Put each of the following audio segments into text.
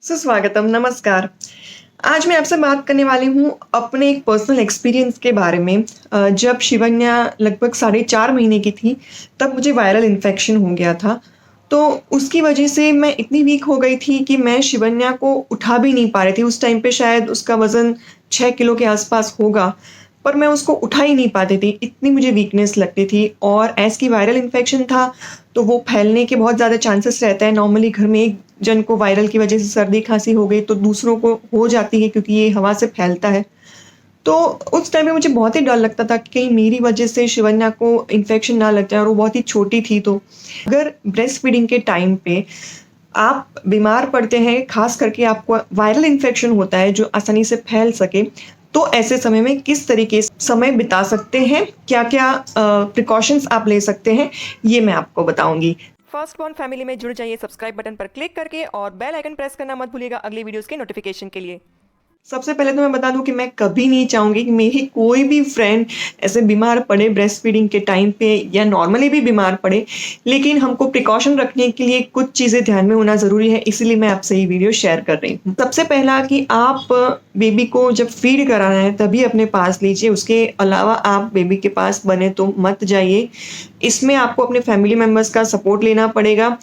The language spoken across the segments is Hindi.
सुस्वागतम, नमस्कार। आज मैं आपसे बात करने वाली हूँ अपने एक पर्सनल एक्सपीरियंस के बारे में। जब शिवन्या लगभग साढ़े 4 महीने की थी, तब मुझे वायरल इन्फेक्शन हो गया था। तो उसकी वजह से मैं इतनी वीक हो गई थी कि मैं शिवन्या को उठा भी नहीं पा रही थी। उस टाइम पे शायद उसका वज़न 6 किलो के आसपास होगा, पर मैं उसको उठा ही नहीं पाती थी, इतनी मुझे वीकनेस लगती थी। और ऐज़ की वायरल इन्फेक्शन था, तो वो फैलने के बहुत ज़्यादा चांसेस रहते हैं। नॉर्मली घर में एक जन को वायरल की वजह से सर्दी खांसी हो गई तो दूसरों को हो जाती है, क्योंकि ये हवा से फैलता है। तो उस टाइम पे मुझे बहुत ही डर लगता था कि कहीं मेरी वजह से शिवन्या को इन्फेक्शन ना लग जाए, और वो बहुत ही छोटी थी। तो अगर ब्रेस्ट फीडिंग के टाइम पे आप बीमार पड़ते हैं, खास करके आपको वायरल इन्फेक्शन होता है जो आसानी से फैल सके, तो ऐसे समय में किस तरीके से समय बिता सकते हैं, क्या-क्या प्रिकॉशंस आप ले सकते हैं, ये मैं आपको बताऊँगी। फर्स्ट बॉर्न फैमिली में जुड़ जाइए सब्सक्राइब बटन पर क्लिक करके, और बेल आइकन प्रेस करना मत भूलिएगा अगली वीडियोस के नोटिफिकेशन के लिए। सबसे पहले तो मैं बता दूं कि मैं कभी नहीं चाहूंगी कि मेरी कोई भी फ्रेंड ऐसे बीमार पड़े ब्रेस्ट फीडिंग के टाइम पे, या नॉर्मली भी बीमार पड़े। लेकिन हमको प्रिकॉशन रखने के लिए कुछ चीज़ें ध्यान में होना ज़रूरी है, इसीलिए मैं आपसे ये वीडियो शेयर कर रही हूँ। सबसे पहला कि आप बेबी को जब फीड कराना है तभी अपने पास लीजिए, उसके अलावा आप बेबी के पास बने तो मत जाइए। इसमें आपको अपने फैमिली मेम्बर्स का सपोर्ट लेना पड़ेगा।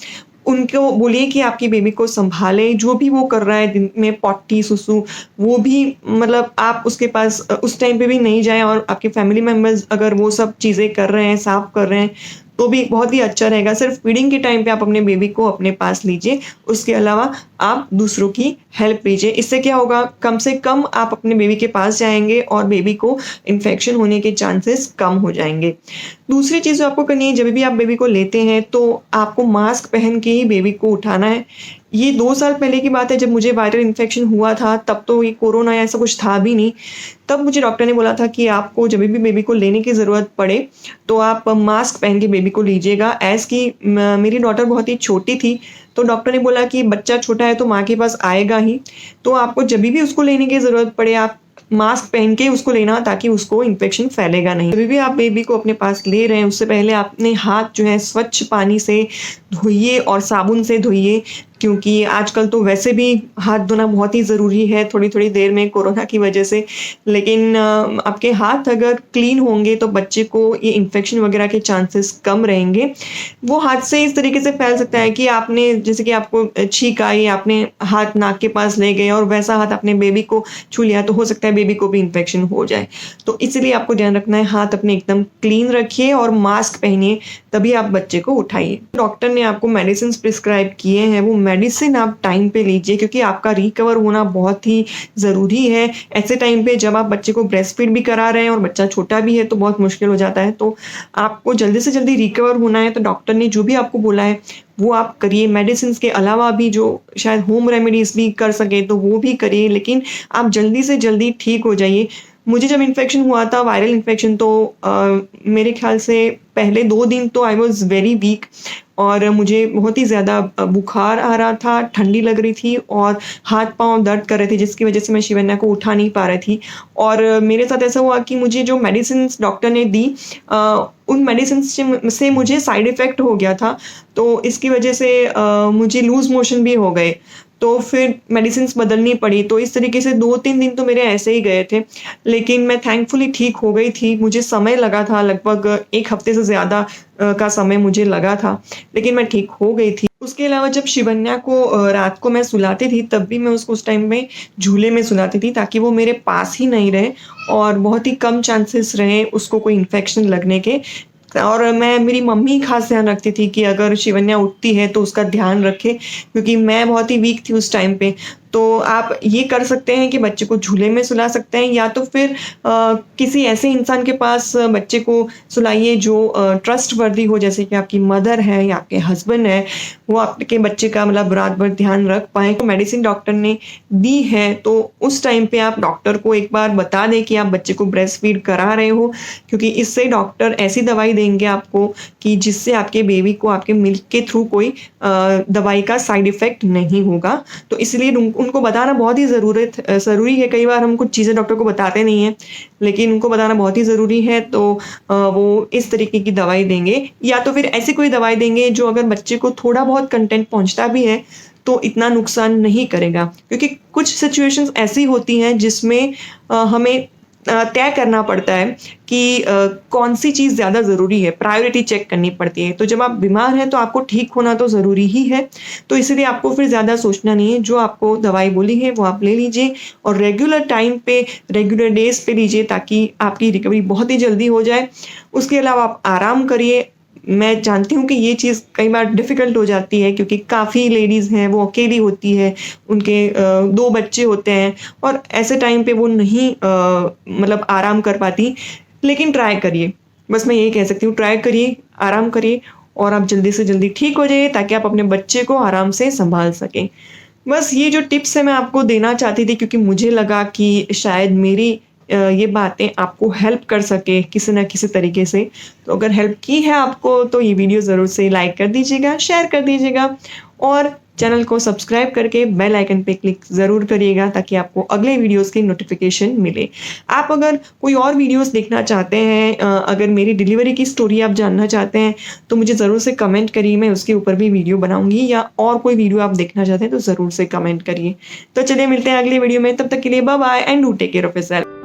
उनको बोलिए कि आपकी बेबी को सँभालें, जो भी वो कर रहा है दिन में पॉटी, सुसु, वो भी मतलब आप उसके पास उस टाइम पे भी नहीं जाएँ, और आपके फैमिली मेंबर्स अगर वो सब चीज़ें कर रहे हैं, साफ़ कर रहे हैं, तो भी बहुत ही अच्छा रहेगा। सिर्फ़ फीडिंग के टाइम पे आप अपने बेबी को अपने पास लीजिए, उसके अलावा आप दूसरों की हेल्प लीजिए। इससे क्या होगा, कम से कम आप अपने बेबी के पास जाएँगे और बेबी को इन्फेक्शन होने के चांसेस कम हो जाएँगे। दूसरी चीज़ जो आपको करनी है, जब भी आप बेबी को लेते हैं तो आपको मास्क पहन के ही बेबी को उठाना है। ये 2 साल पहले की बात है, जब मुझे वायरल इन्फेक्शन हुआ था, तब तो ये कोरोना या ऐसा कुछ था भी नहीं। तब मुझे डॉक्टर ने बोला था कि आपको जब भी बेबी को लेने की ज़रूरत पड़े, तो आप मास्क पहन के बेबी को लीजिएगा। ऐज़ की मेरी डॉटर बहुत ही छोटी थी, तो डॉक्टर ने बोला कि बच्चा छोटा है तो माँ के पास आएगा ही, तो आपको जब भी उसको लेने की ज़रूरत पड़े, आप मास्क पहन के उसको लेना, ताकि उसको इन्फेक्शन फैलेगा नहीं। जब भी आप बेबी को अपने पास ले रहे हैं, उससे पहले अपने हाथ जो है स्वच्छ पानी से धोइए और साबुन से धोइए, क्योंकि आजकल तो वैसे भी हाथ धोना बहुत ही ज़रूरी है थोड़ी-थोड़ी देर में कोरोना की वजह से। लेकिन आपके हाथ अगर क्लीन होंगे तो बच्चे को ये इन्फेक्शन वगैरह के चांसेस कम रहेंगे। वो हाथ से इस तरीके से फैल सकता है कि आपने, जैसे कि आपको छींक आई, आपने हाथ नाक के पास ले गए और वैसा हाथ अपने बेबी को छू लिया, तो हो सकता है बेबी को भी इन्फेक्शन हो जाए। तो इसीलिए आपको ध्यान रखना है, हाथ अपने एकदम क्लीन रखिए और मास्क पहनिए, तभी आप बच्चे को उठाइए। डॉक्टर ने आपको मेडिसिन प्रिस्क्राइब किए हैं, वो मेडिसिन आप टाइम पे लीजिए, क्योंकि आपका रिकवर होना बहुत ही ज़रूरी है। ऐसे टाइम पे जब आप बच्चे को ब्रेस्ट फीड भी करा रहे हैं और बच्चा छोटा भी है, तो बहुत मुश्किल हो जाता है। तो आपको जल्दी से जल्दी रिकवर होना है, तो डॉक्टर ने जो भी आपको बोला है वो आप करिए। मेडिसिन्स के अलावा भी जो शायद होम रेमेडीज़ भी कर सकें तो वो भी करिए, लेकिन आप जल्दी से जल्दी ठीक हो जाइए। मुझे जब इन्फेक्शन हुआ था, वायरल इन्फेक्शन, तो मेरे ख़्याल से पहले 2 दिन तो आई वाज़ वेरी वीक, और मुझे बहुत ही ज़्यादा बुखार आ रहा था, ठंडी लग रही थी, और हाथ-पाँव दर्द कर रहे थे, जिसकी वज़ह से मैं शिवन्या को उठा नहीं पा रही थी। और मेरे साथ ऐसा हुआ कि मुझे जो मेडिसिन्स डॉक्टर ने दी, उन मेडिसिन्स से मुझे साइड इफ़ेक्ट हो गया था, तो इसकी वज़ह से मुझे लूज़ मोशन भी हो गए। तो फिर मेडिसिन्स बदलनी पड़ी, तो इस तरीके से 2-3 दिन तो मेरे ऐसे ही गए थे। लेकिन मैं थैंकफुली ठीक हो गई थी। मुझे समय लगा था, लगभग 1 हफ़्ते से ज़्यादा का समय मुझे लगा था, लेकिन मैं ठीक हो गई थी। उसके अलावा जब शिवन्या को रात को मैं सुलाती थी, तब भी मैं उसको उस टाइम में झूले में सुलाती थी, ताकि वो मेरे पास ही नहीं रहे और बहुत ही कम चांसेस रहे उसको कोई इन्फेक्शन लगने के। और मेरी मम्मी खास ध्यान रखती थी कि अगर शिवन्या उठती है तो उसका ध्यान रखे, क्योंकि मैं बहुत ही वीक थी उस टाइम पे। तो आप ये कर सकते हैं कि बच्चे को झूले में सुला सकते हैं, या तो फिर किसी ऐसे इंसान के पास बच्चे को सुलाइए जो ट्रस्टवर्दी हो, जैसे कि आपकी मदर है या आपके हस्बैंड है, वो आपके बच्चे का मतलब रात भर ध्यान रख पाएँ। तो मेडिसिन डॉक्टर ने दी है, तो उस टाइम पे आप डॉक्टर को एक बार बता दें कि आप बच्चे को ब्रेस्ट फीड करा रहे हो, क्योंकि इससे डॉक्टर ऐसी दवाई देंगे आपको कि जिससे आपके बेबी को आपके मिल्क के थ्रू कोई दवाई का साइड इफ़ेक्ट नहीं होगा। तो इसलिए उनको बताना बहुत ही ज़रूरी है। कई बार हम कुछ चीज़ें डॉक्टर को बताते नहीं हैं, लेकिन उनको बताना बहुत ही ज़रूरी है। तो वो इस तरीके की दवाई देंगे, या तो फिर ऐसी कोई दवाई देंगे जो अगर बच्चे को थोड़ा बहुत कंटेंट पहुँचता भी है, तो इतना नुकसान नहीं करेगा, क्योंकि कुछ सिचुएशंस ऐसी होती हैं जिसमें हमें तय करना पड़ता है कि कौन सी चीज़ ज़्यादा ज़रूरी है, प्रायोरिटी चेक करनी पड़ती है। तो जब आप बीमार हैं तो आपको ठीक होना तो ज़रूरी ही है, तो इसलिए आपको फिर ज़्यादा सोचना नहीं है, जो आपको दवाई बोली है वो आप ले लीजिए और रेगुलर टाइम पे, रेगुलर डेज़ पे लीजिए ताकि आपकी रिकवरी बहुत ही जल्दी हो जाए। उसके अलावा आप आराम करिए। मैं जानती हूँ कि ये चीज़ कई बार डिफ़िकल्ट हो जाती है, क्योंकि काफ़ी लेडीज़ हैं, वो अकेली होती है, उनके 2 बच्चे होते हैं और ऐसे टाइम पे वो नहीं मतलब आराम कर पाती। लेकिन ट्राई करिए, बस मैं यही कह सकती हूँ, ट्राई करिए, आराम करिए और आप जल्दी से जल्दी ठीक हो जाइए ताकि आप अपने बच्चे को आराम से सँभाल सकें। बस ये जो टिप्स है मैं आपको देना चाहती थी, क्योंकि मुझे लगा कि शायद मेरी ये बातें आपको हेल्प कर सके किसी न किसी तरीके से। तो अगर हेल्प की है आपको तो ये वीडियो ज़रूर से लाइक कर दीजिएगा, शेयर कर दीजिएगा और चैनल को सब्सक्राइब करके बेल आइकन पे क्लिक ज़रूर करिएगा ताकि आपको अगले वीडियोज़ की नोटिफ़िकेशन मिले। आप अगर कोई और वीडियोज़ देखना चाहते हैं, अगर मेरी डिलीवरी की स्टोरी आप जानना चाहते हैं, तो मुझे ज़रूर से कमेंट करिए, मैं उसके ऊपर भी वीडियो बनाऊँगी, या और कोई वीडियो आप देखना चाहते हैं तो ज़रूर से कमेंट करिए। तो चलिए मिलते हैं अगली वीडियो में, तब तक के लिए bye bye and do take care of yourself.